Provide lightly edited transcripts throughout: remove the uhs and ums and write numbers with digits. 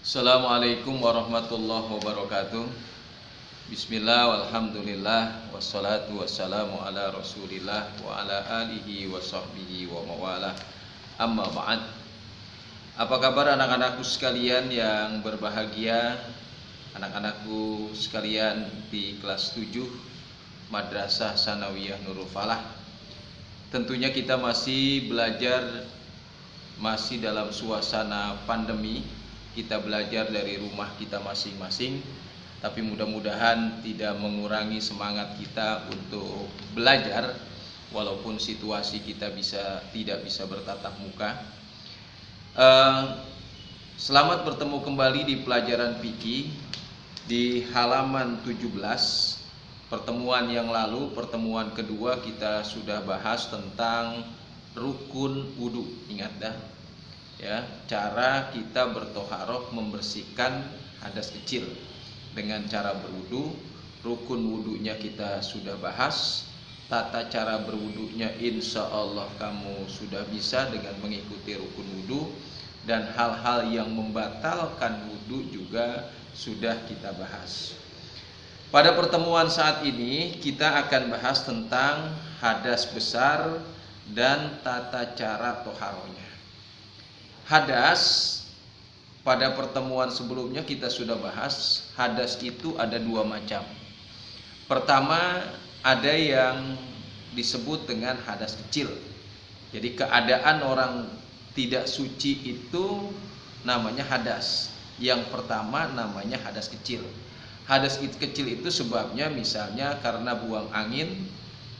Assalamualaikum warahmatullahi wabarakatuh. Bismillah walhamdulillah wassalatu wassalamu ala rasulillah wa ala alihi wa sahbihi wa mawalah. Amma ba'd. Apa kabar anak-anakku sekalian yang berbahagia? Anak-anakku sekalian di kelas 7 Madrasah Sanawiyah Nurul Falah. Tentunya kita masih belajar, masih dalam suasana pandemi. Kita belajar dari rumah kita masing-masing, tapi mudah-mudahan tidak mengurangi semangat kita untuk belajar walaupun situasi kita tidak bisa bertatap muka. Selamat bertemu kembali di pelajaran fikih di halaman 17. Pertemuan yang lalu, pertemuan kedua, kita sudah bahas tentang rukun wudu. Ingat dah ya, cara kita bertoharoh membersihkan hadas kecil dengan cara berwudu. Rukun wudunya kita sudah bahas. Tata cara berwudunya insya Allah kamu sudah bisa dengan mengikuti rukun wudu. Dan hal-hal yang membatalkan wudu juga sudah kita bahas. Pada pertemuan saat ini kita akan bahas tentang hadas besar dan tata cara toharohnya. Hadas, pada pertemuan sebelumnya kita sudah bahas, hadas itu ada dua macam. Pertama, ada yang disebut dengan hadas kecil. Jadi keadaan orang tidak suci itu namanya hadas. Yang pertama namanya hadas kecil. Hadas kecil itu sebabnya misalnya karena buang angin,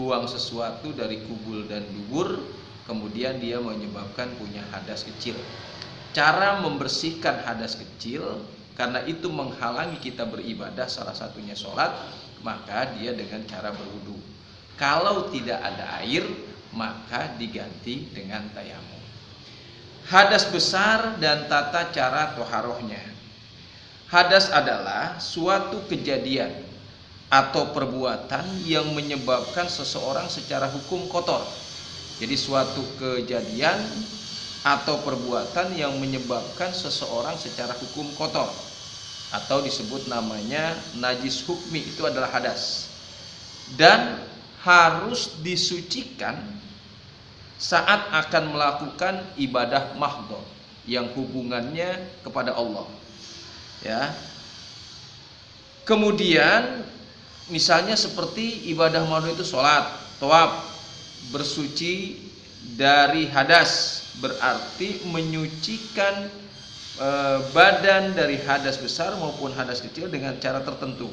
buang sesuatu dari kubul dan dubur, kemudian dia menyebabkan punya hadas kecil. Cara membersihkan hadas kecil, karena itu menghalangi kita beribadah, salah satunya sholat, maka dia dengan cara berwudu. Kalau tidak ada air, maka diganti dengan tayamum. Hadas besar dan tata cara toharohnya. Hadas adalah suatu kejadian atau perbuatan yang menyebabkan seseorang secara hukum kotor. Jadi suatu kejadian atau perbuatan yang menyebabkan seseorang secara hukum kotor, atau disebut namanya najis hukmi, itu adalah hadas. Dan harus disucikan saat akan melakukan ibadah mahdhah yang hubungannya kepada Allah. Ya. Kemudian misalnya seperti ibadah mahdhah itu sholat, tawaf, bersuci dari hadas, berarti menyucikan badan dari hadas besar maupun hadas kecil dengan cara tertentu.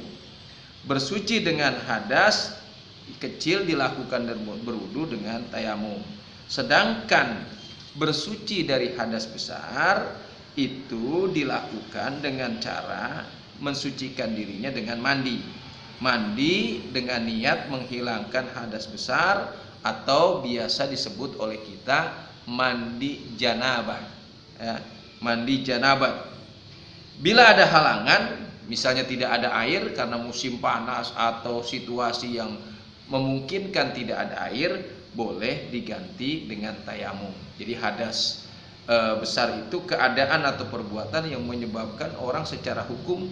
Bersuci dengan hadas kecil dilakukan dan berwudu dengan tayamum. Sedangkan bersuci dari hadas besar itu dilakukan dengan cara mensucikan dirinya dengan mandi. Mandi dengan niat menghilangkan hadas besar, atau biasa disebut oleh kita mandi janabah ya, mandi janabah. Bila ada halangan, misalnya tidak ada air karena musim panas atau situasi yang memungkinkan tidak ada air, boleh diganti dengan tayamum. Jadi hadas besar itu keadaan atau perbuatan yang menyebabkan orang secara hukum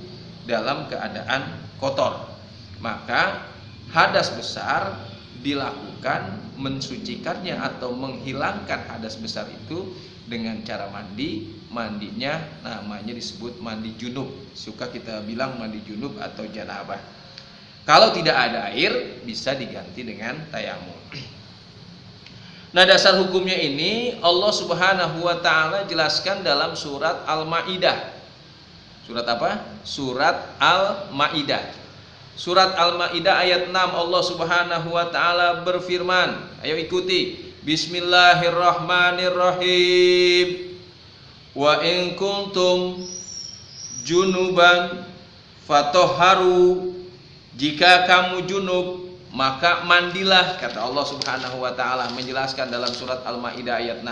dalam keadaan kotor. Maka hadas besar dilakukan mensucikannya atau menghilangkan hadas besar itu dengan cara mandi. Mandinya namanya disebut mandi junub. Suka kita bilang mandi junub atau janabah. Kalau tidak ada air, bisa diganti dengan tayamum. Nah, dasar hukumnya ini Allah Subhanahu wa taala jelaskan dalam surat Al-Maidah. Surat apa? Surat Al-Maidah. Surat Al-Maidah ayat 6, Allah Subhanahu wa taala berfirman, ayo ikuti. Bismillahirrahmanirrahim. Wa in kuntum junuban fatahharu. Jika kamu junub, maka mandilah, kata Allah Subhanahu wa taala menjelaskan dalam surat Al-Maidah ayat 6.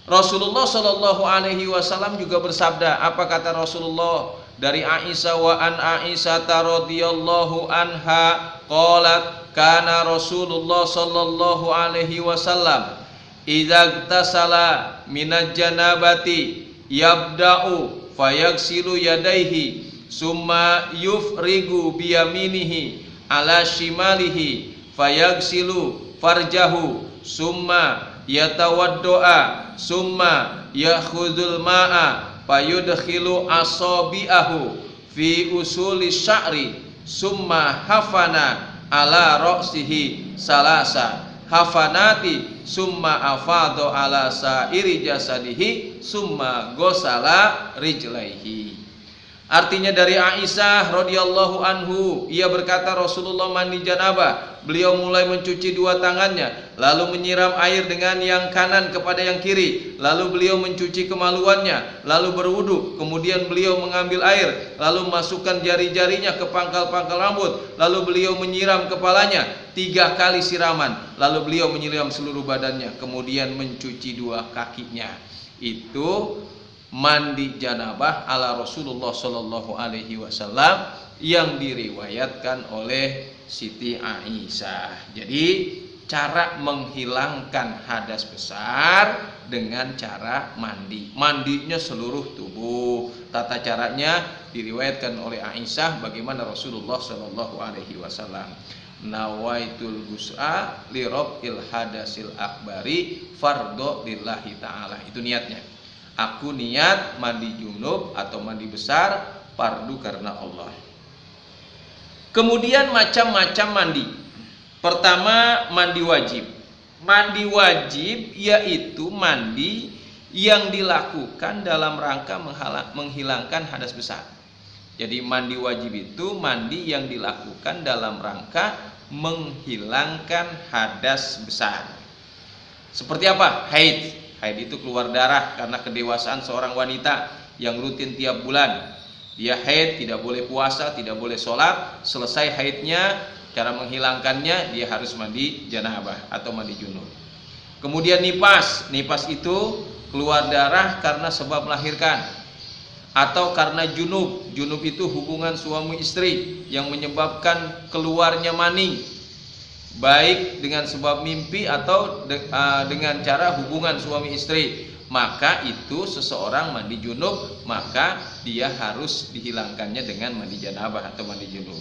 Rasulullah Shallallahu alaihi wasallam juga bersabda, apa kata Rasulullah? Dari Aisyah, wa an Aisyah radhiyallahu anha qalat kana Rasulullah sallallahu alaihi wasallam idza tasala minaj janabati yabda'u fayaghsilu yadayhi summa yufrigu biyaminihi ala shimalihi fayaghsilu farjahu summa yatawaddoa summa yakhudul ma'a fayudkhilu asabi'ahu fi usuli sya'ri summa hafana ala ra'sihi salasa hafanati summa afadho ala sairi jasadihi summa gosala rijlaihi. Artinya dari Aisyah radhiyallahu anhu, ia berkata Rasulullah mandi janabah, beliau mulai mencuci dua tangannya, lalu menyiram air dengan yang kanan kepada yang kiri, lalu beliau mencuci kemaluannya, lalu berwudu, kemudian beliau mengambil air, lalu masukkan jari-jarinya ke pangkal-pangkal rambut, lalu beliau menyiram kepalanya 3 kali siraman, lalu beliau menyiram seluruh badannya, kemudian mencuci dua kakinya. Itu mandi janabah ala Rasulullah Shallallahu Alaihi Wasallam yang diriwayatkan oleh Siti Aisyah. Jadi cara menghilangkan hadas besar dengan cara mandi. Mandinya seluruh tubuh. Tata caranya diriwayatkan oleh Aisyah bagaimana Rasulullah Shallallahu Alaihi Wasallam. Nawaitul gus'a li rabbil hadasil akbari fardhu lillahi ta'ala. Itu niatnya. Aku niat mandi junub atau mandi besar fardu karena Allah. Kemudian macam-macam mandi. Pertama, mandi wajib. Mandi wajib yaitu mandi yang dilakukan dalam rangka menghilangkan hadas besar. Jadi mandi wajib itu mandi yang dilakukan dalam rangka menghilangkan hadas besar. Seperti apa? Haid. Haid itu keluar darah karena kedewasaan seorang wanita yang rutin tiap bulan. Dia haid, tidak boleh puasa, tidak boleh sholat. Selesai haidnya, cara menghilangkannya dia harus mandi janabah atau mandi junub. Kemudian nifas. Nifas itu keluar darah karena sebab melahirkan atau karena junub. Junub itu hubungan suami istri yang menyebabkan keluarnya mani, baik dengan sebab mimpi atau dengan cara hubungan suami istri. Maka itu seseorang mandi junub, maka dia harus dihilangkannya dengan mandi janabah atau mandi junub.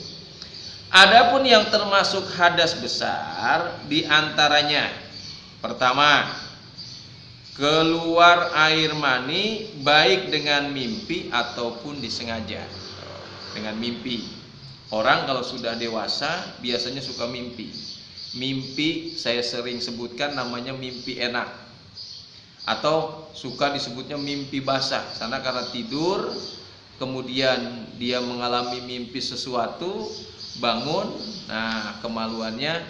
Adapun yang termasuk hadas besar diantaranya, pertama, keluar air mani baik dengan mimpi ataupun disengaja. Dengan mimpi. Orang kalau sudah dewasa biasanya suka mimpi. Mimpi saya sering sebutkan namanya mimpi enak, atau suka disebutnya mimpi basah. Karena tidur kemudian dia mengalami mimpi sesuatu, bangun, nah kemaluannya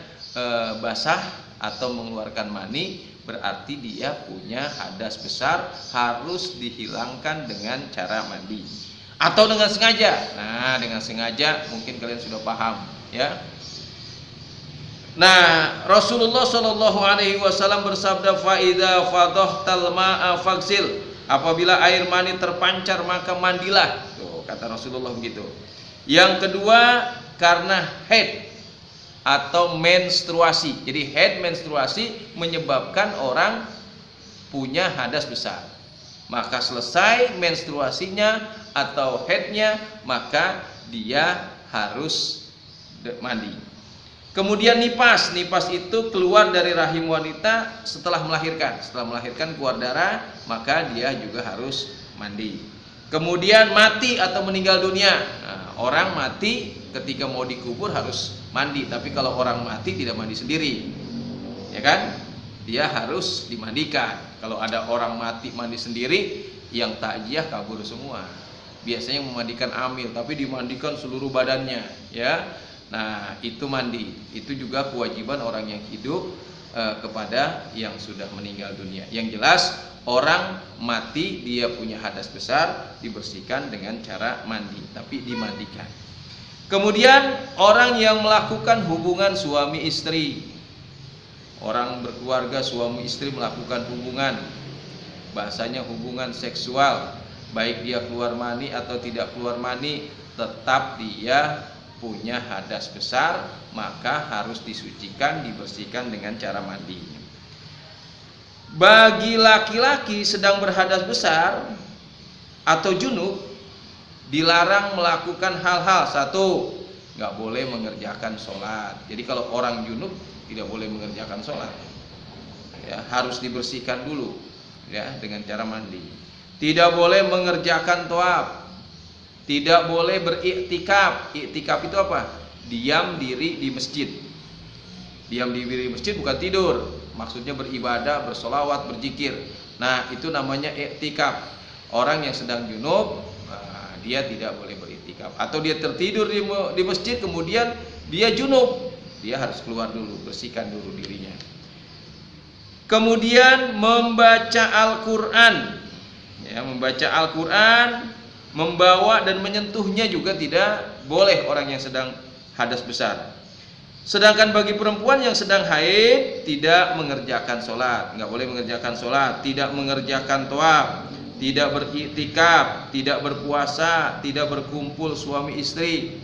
basah atau mengeluarkan mani, berarti dia punya hadas besar, harus dihilangkan dengan cara mandi atau dengan sengaja. Nah, dengan sengaja mungkin kalian sudah paham ya. Nah, Rasulullah Shallallahu Alaihi Wasallam bersabda, faida fadohtal ma'a fagsil. Apabila air mani terpancar maka mandilah. Tuh, kata Rasulullah begitu. Yang kedua, karena haid atau menstruasi. Jadi haid menstruasi menyebabkan orang punya hadas besar. Maka selesai menstruasinya atau haidnya, maka dia harus mandi. Kemudian nifas. Nifas itu keluar dari rahim wanita setelah melahirkan. Setelah melahirkan keluar darah, maka dia juga harus mandi. Kemudian mati atau meninggal dunia. Nah, orang mati ketika mau dikubur harus mandi. Tapi kalau orang mati tidak mandi sendiri, ya kan? Dia harus dimandikan. Kalau ada orang mati mandi sendiri, yang takziah kabur semua. Biasanya memandikan amil, tapi dimandikan seluruh badannya, ya. Nah, itu mandi. Itu juga kewajiban orang yang hidup kepada yang sudah meninggal dunia. Yang jelas, orang mati dia punya hadas besar, dibersihkan dengan cara mandi, tapi dimandikan. Kemudian orang yang melakukan hubungan suami istri. Orang berkeluarga suami istri melakukan hubungan, bahasanya hubungan seksual, baik dia keluar mani atau tidak keluar mani, tetap dia punya hadas besar, maka harus disucikan, dibersihkan dengan cara mandi. Bagi laki-laki sedang berhadas besar, atau junub dilarang melakukan hal-hal. Satu, nggak boleh mengerjakan sholat. Jadi kalau orang junub tidak boleh mengerjakan sholat, ya, harus dibersihkan dulu, ya, dengan cara mandi. Tidak boleh mengerjakan tawaf, tidak boleh beriktikaf. Iktikaf itu apa? Diam diri di masjid. Diam diri di masjid bukan tidur, maksudnya beribadah, bersolawat, berzikir. Nah, itu namanya iktikaf. Orang yang sedang junub, dia tidak boleh beriktikaf. Atau dia tertidur di masjid, kemudian dia junub, dia harus keluar dulu, bersihkan dulu dirinya. Kemudian membaca Al-Quran, ya, membaca Al-Quran, membawa dan menyentuhnya juga tidak boleh orang yang sedang hadas besar. Sedangkan bagi perempuan yang sedang haid, tidak mengerjakan sholat, nggak boleh mengerjakan sholat, tidak mengerjakan tawaf, tidak beriktikaf, tidak berpuasa, tidak berkumpul suami istri,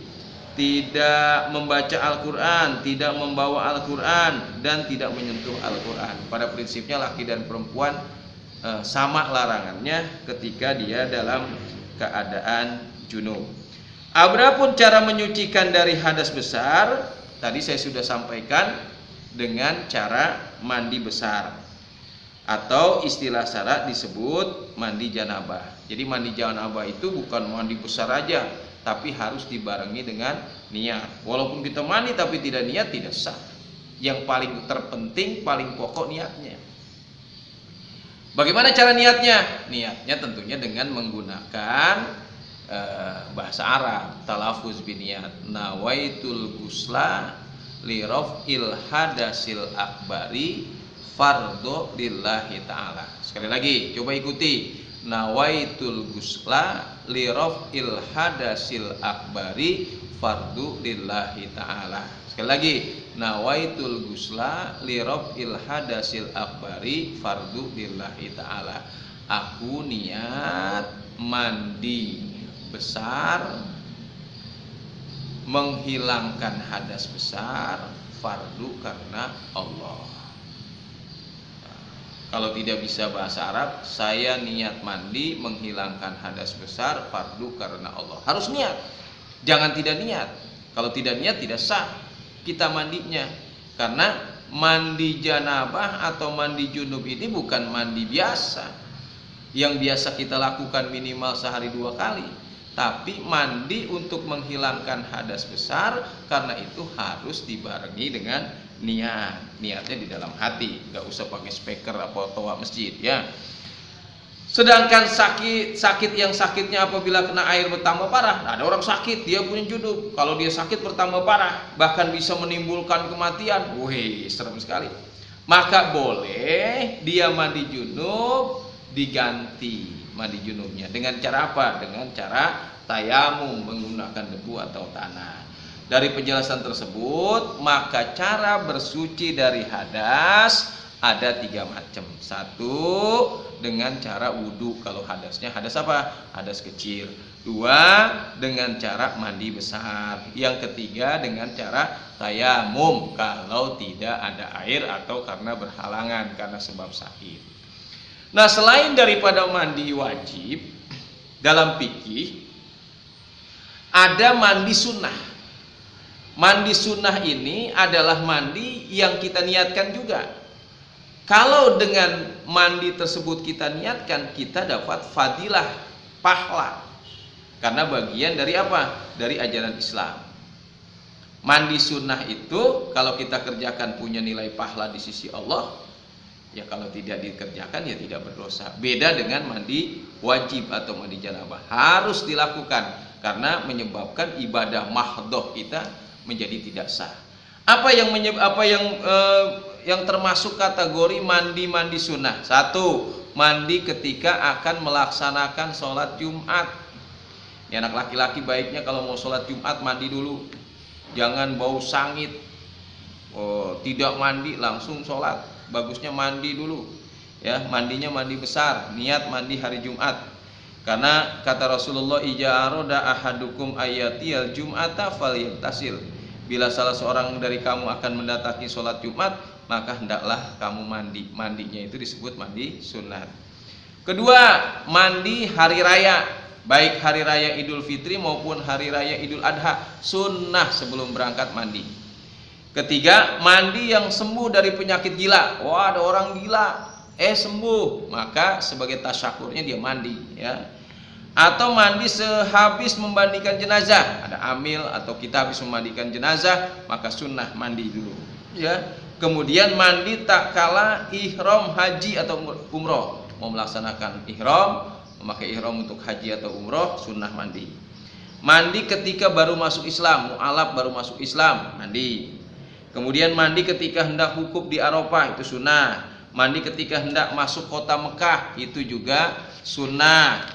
tidak membaca Al-Quran, tidak membawa Al-Quran, dan tidak menyentuh Al-Quran. Pada prinsipnya laki dan perempuan sama larangannya ketika dia dalam keadaan junub. Adapun cara menyucikan dari hadas besar, tadi saya sudah sampaikan dengan cara mandi besar, atau istilah syarat disebut mandi janabah. Jadi mandi janabah itu bukan mandi besar aja, tapi harus dibarengi dengan niat. Walaupun kita mandi tapi tidak niat, tidak sah. Yang paling terpenting, paling pokok niatnya. Bagaimana cara niatnya? Niatnya tentunya dengan menggunakan bahasa Arab, talafuz biniat. Nawaitul gusla li raf'il hadasil akbari fardhu lillahi ta'ala. Sekali lagi, coba ikuti. Nawaitul gusla li raf'il hadasil akbari fardhu lillahi ta'ala. Sekali lagi, nawaitul gusla li raf'il hadasil akbari fardhu lillahi ta'ala. Aku niat mandi besar, menghilangkan hadas besar, fardu karena Allah. Kalau tidak bisa bahasa Arab, saya niat mandi menghilangkan hadas besar, fardu karena Allah. Harus niat, jangan tidak niat. Kalau tidak niat tidak sah kita mandinya. Karena mandi janabah atau mandi junub ini bukan mandi biasa, yang biasa kita lakukan minimal sehari 2 kali. Tapi mandi untuk menghilangkan hadas besar, karena itu harus dibarengi dengan niat. Niatnya di dalam hati, nggak usah pakai speaker atau toa masjid, ya. Sedangkan sakit yang sakitnya apabila kena air bertambah parah. Nah, ada orang sakit, dia punya junub. Kalau dia sakit bertambah parah, bahkan bisa menimbulkan kematian. Wih, serem sekali. Maka boleh dia mandi junub, diganti mandi junubnya. Dengan cara apa? Dengan cara tayamum, menggunakan debu atau tanah. Dari penjelasan tersebut, maka cara bersuci dari hadas ada 3 macam. 1, dengan cara wudhu kalau hadasnya hadas apa? Hadas kecil. 2, dengan cara mandi besar. Yang ketiga, dengan cara tayamum kalau tidak ada air atau karena berhalangan karena sebab sakit. Nah, selain daripada mandi wajib, dalam fikih ada mandi sunnah. Mandi sunnah ini adalah mandi yang kita niatkan juga. Kalau dengan mandi tersebut kita niatkan, kita dapat fadilah, pahala. Karena bagian dari apa? Dari ajaran Islam. Mandi sunnah itu kalau kita kerjakan punya nilai pahala di sisi Allah. Ya, kalau tidak dikerjakan ya tidak berdosa. Beda dengan mandi wajib atau mandi janabah, harus dilakukan karena menyebabkan ibadah mahdhoh kita menjadi tidak sah. Apa yang termasuk kategori mandi sunnah? 1, mandi ketika akan melaksanakan sholat Jumat. Ya, anak laki-laki baiknya kalau mau sholat Jumat mandi dulu, jangan bau sangit. Tidak mandi langsung sholat. Bagusnya mandi dulu, ya, mandinya mandi besar, niat mandi hari Jumat. Karena kata Rasulullah, ija aroda ahadukum ayatiyal jum'ata falyagtasil. Bila salah seorang dari kamu akan mendatangi sholat Jumat, maka hendaklah kamu mandi. Mandinya itu disebut mandi sunat. Kedua, mandi hari raya, baik hari raya Idul Fitri maupun hari raya Idul Adha, sunnah sebelum berangkat mandi. Ketiga, mandi yang sembuh dari penyakit gila. Wah, ada orang gila, sembuh, maka sebagai tasyakurnya dia mandi, ya. Atau mandi sehabis memandikan jenazah, ada amil atau kita habis memandikan jenazah, maka sunnah mandi dulu, ya. Kemudian mandi tak kala ihram haji atau umroh, mau melaksanakan ihram, memakai ihram untuk haji atau umroh, sunnah mandi. Mandi ketika baru masuk Islam, mu'alaf baru masuk Islam, mandi. Kemudian mandi ketika hendak wukuf di Arafah, itu sunnah. Mandi ketika hendak masuk kota Mekah, itu juga sunnah.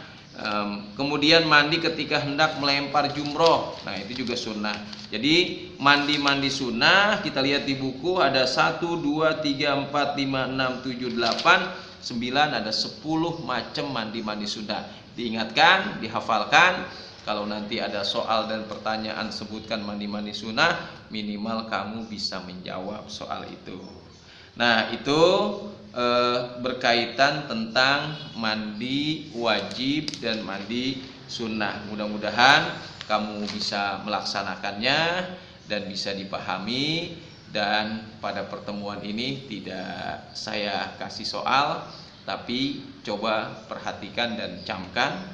Kemudian mandi ketika hendak melempar jumroh, nah itu juga sunnah. Jadi mandi-mandi sunnah kita lihat di buku ada 1, 2, 3, 4, 5, 6, 7, 8, 9, ada 10 macam mandi-mandi sunnah. Diingatkan, dihafalkan. Kalau nanti ada soal dan pertanyaan sebutkan mandi-mandi sunnah, minimal kamu bisa menjawab soal itu. Nah itu berkaitan tentang mandi wajib dan mandi sunnah. Mudah-mudahan kamu bisa melaksanakannya dan bisa dipahami. Dan pada pertemuan ini tidak saya kasih soal, tapi coba perhatikan dan camkan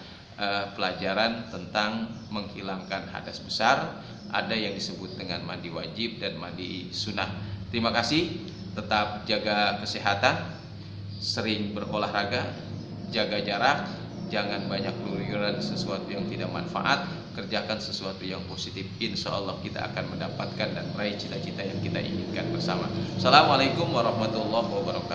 pelajaran tentang menghilangkan hadas besar. Ada yang disebut dengan mandi wajib dan mandi sunnah. Terima kasih. Tetap jaga kesehatan, sering berolahraga, jaga jarak, jangan banyak keluyuran sesuatu yang tidak manfaat, kerjakan sesuatu yang positif. Insya Allah kita akan mendapatkan dan meraih cita-cita yang kita inginkan bersama. Assalamualaikum warahmatullahi wabarakatuh.